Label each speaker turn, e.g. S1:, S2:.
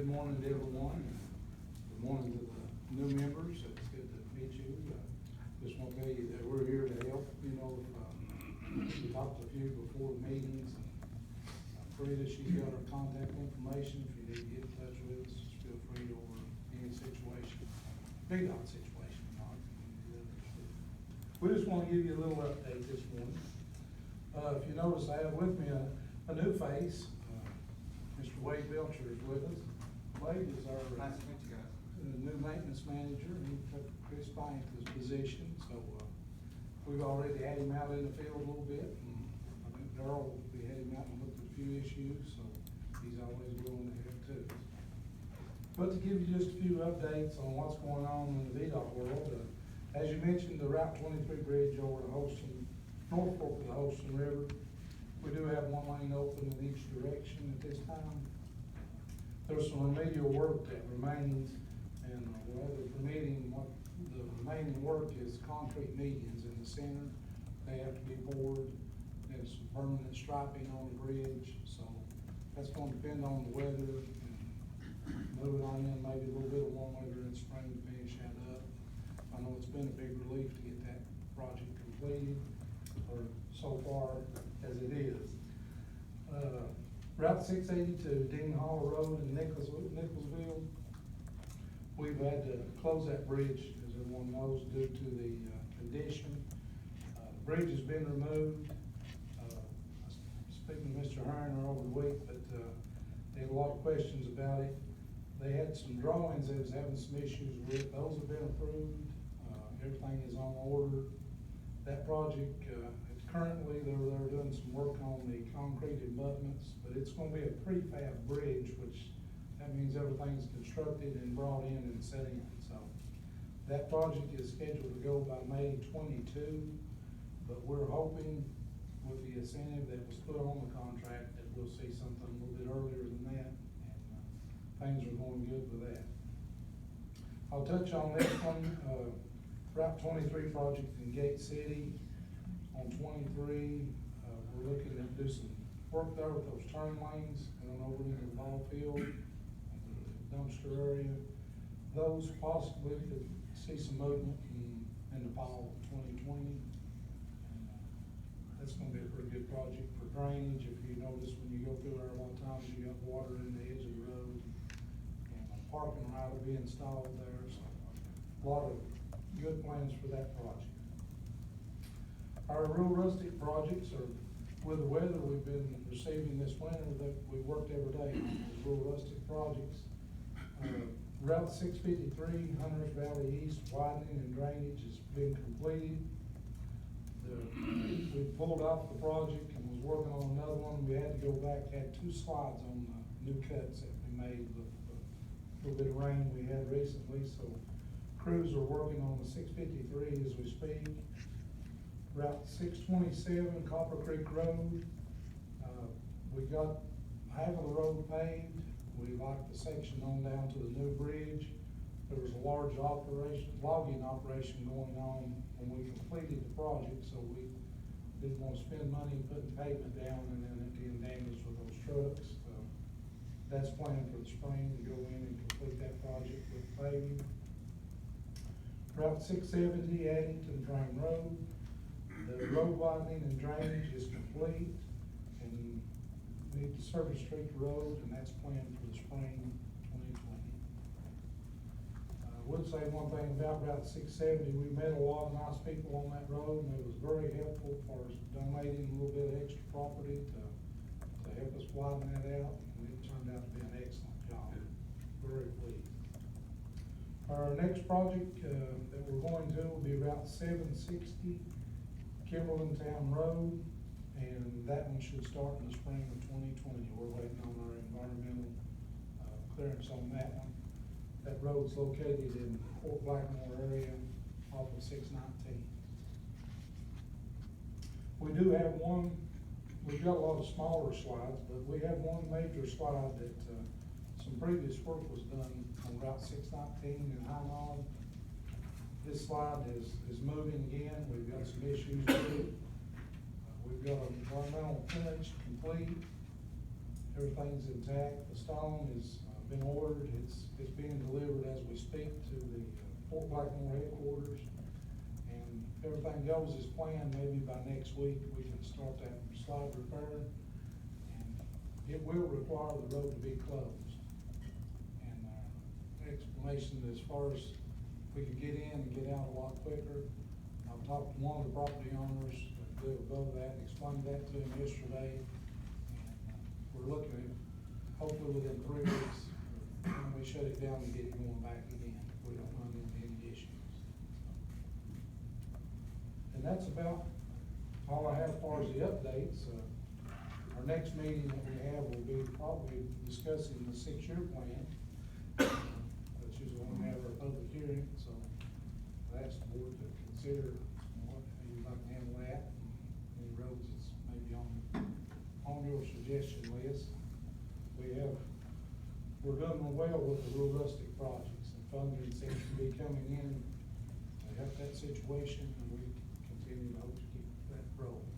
S1: Good morning to everyone. Good morning to the new members. It's good to meet you. Just want to tell you that we're here to help. You know, we talked to a few before the meetings. Frida, she's got our contact information. If you need to get in touch with us, just feel free over any situation, VDOT situation. We just want to give you a little update this morning. If you notice, I have with me a new face. Mr. Wade Belcher is with us. Wade is our
S2: Nice to meet you guys.
S1: New maintenance manager. He took Chris Banks' position, so we've already had him out in the field a little bit. And I think Darrell will be heading out and look at a few issues, so he's always willing to help too. But to give you just a few updates on what's going on in the VDOT world, as you mentioned, the Route 23 bridge over the Holston, North Fork of the Holston River, we do have one lane open in each direction at this time. There's some remedial work that remains, and weather permitting, what the remaining work is concrete medians in the center. They have to be poured. There's some permanent striping on the bridge, so that's going to depend on the weather and moving on in maybe a little bit of warm weather in spring to finish that up. I know it's been a big relief to get that project completed, or so far as it is. Route 682, Dean Hall Road in Nicholsville, we've had to close that bridge, as everyone knows, due to the condition. The bridge has been removed. Speaking to Mr. Hearn over the week, but they had a lot of questions about it. They had some drawings they was having some issues with. Those have been approved. Everything is on order. That project, currently they're doing some work on the concrete abutments, but it's gonna be a prefab bridge, which that means everything's constructed and brought in and set in. So that project is scheduled to go by May 22, but we're hoping with the incentive that was put on the contract that we'll see something a little bit earlier than that, and things are going good with that. I'll touch on this one, Route 23 project in Gate City. On 23, we're looking to do some work there with those turn lanes going over into the ball field, the dumpster area. Those possibly could see some movement in the fall of 2020. And, that's going to be a pretty good project for drainage. If you notice, when you go through there, a lot of times you got water in the edge of the road, and a parking lot will be installed there. So a lot of good plans for that project. Our real rustic projects are, with the weather we've been receiving this winter, that we worked every day on those real rustic projects. Route 653, Hunters Valley East, widening and drainage has been completed. We pulled off the project and was working on another one. We had to go back, had 2 slides on the new cuts that we made with a little bit of rain we had recently. So crews are working on the 653 as we speak. Route 627, Copper Creek Road. We got half of the road paved. We locked the section on down to the new bridge. There was a large logging operation going on when we completed the project, so we didn't want to spend money putting pavement down and then it being damaged with those trucks. That's planned for the spring to go in and complete that project with paving. Route 670, Addington Drain Road. The road widening and drainage is complete, and we need to Service Street Road, and that's planned for the spring 2020. I would say one thing about Route 670, we met a lot of nice people on that road, and it was very helpful for us donating a little bit of extra property to help us widen that out, and it turned out to be an excellent job. Very pleased. Our next project that we're going to will be Route 760, Kimberlin Town Road, and that one should start in the spring of 2020. We're waiting on our environmental clearance on that one. That road's located in Fort Blackmore area off of 619. We do have one, we've got a lot of smaller slides, but we have one major slide that some previous work was done on Route 619 in High Knob. This slide is moving again. We've got some issues with it. We've got an environmental fence complete. Everything's intact. The stone is been ordered, it's being delivered as we speak to the Fort Blackmore headquarters. And if everything goes as planned, maybe by next week, we can start that slide repair. And it will require the road to be closed. And explanation as far as we can get in and get out a lot quicker. I've talked to one of the property owners that live above that, and explained that to him yesterday. And we're looking at, hopefully within 3 weeks, when we shut it down and get it going back again, we don't run into any issues. And that's about all I have as far as the updates. Our next meeting that we have will be probably discussing the 6-year plan, which is when we have our public hearing, so I asked the board to consider what you'd like to handle that, and any roads that's maybe on your suggestion list. We're doing well with the real rustic projects, and funding seems to be coming in to help that situation, and we continue to hope to keep that rolling.